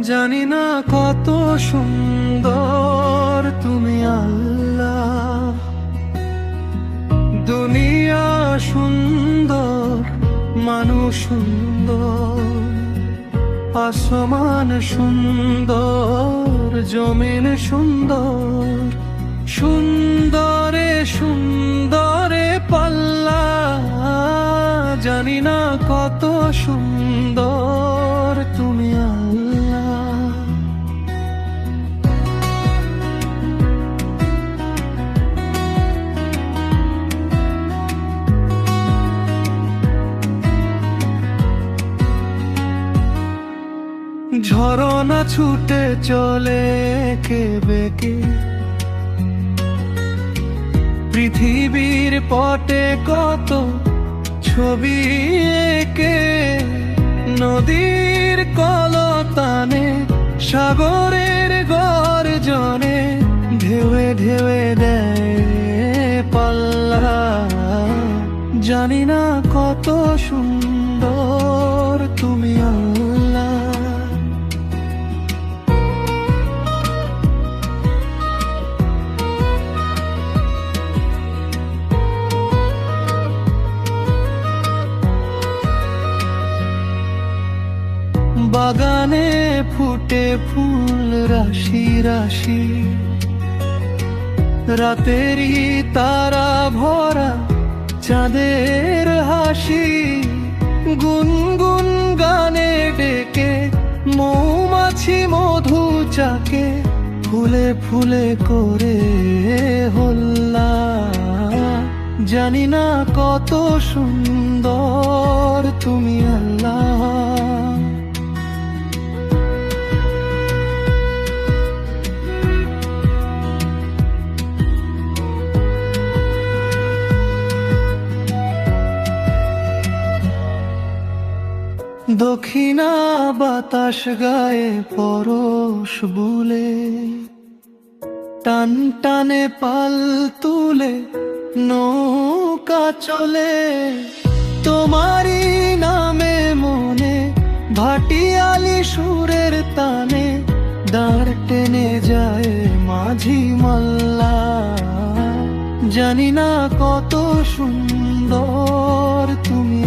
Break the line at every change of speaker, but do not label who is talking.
জানি না কত সুন্দর তুমি আল্লাহ, দুনিয়া সুন্দর, মানুষ সুন্দর, আসমান সুন্দর, জমিন সুন্দর, সুন্দরে সুন্দরে পাল্লা। জানি না কত সুন্দর তুমি আল্লাহ। ঝরনা ছুটে চলে কে বেঁকে, পৃথিবীর পটে কত ছবি এঁকে, নদীর কলতানে, সাগরের গর্জনে, ঢেউয়ে ঢেউয়ে দেয় পাল্লা। জানি না কত সুন্দর তুমি আল্লাহ। বাগানে ফুটে ফুল রাশি রাশি, রাতেরই তারা ভরা চাঁদের হাসি, গুনগুন গানে ডেকে মৌমাছি মধু চাকে, ফুলে ফুলে করে হল্লা। জানি না কত সুন্দর তুমি আল্লাহ। দক্ষিণা বাতাস গায়ে পরশ বুলে, টান টানে পাল তুলে নৌকা চলে, তোমারই নামে মনে ভাটিয়ালি সুরের তানে, দাঁড় টেনে যায় মাঝি মাল্লা। জানি না কত সুন্দর তুমি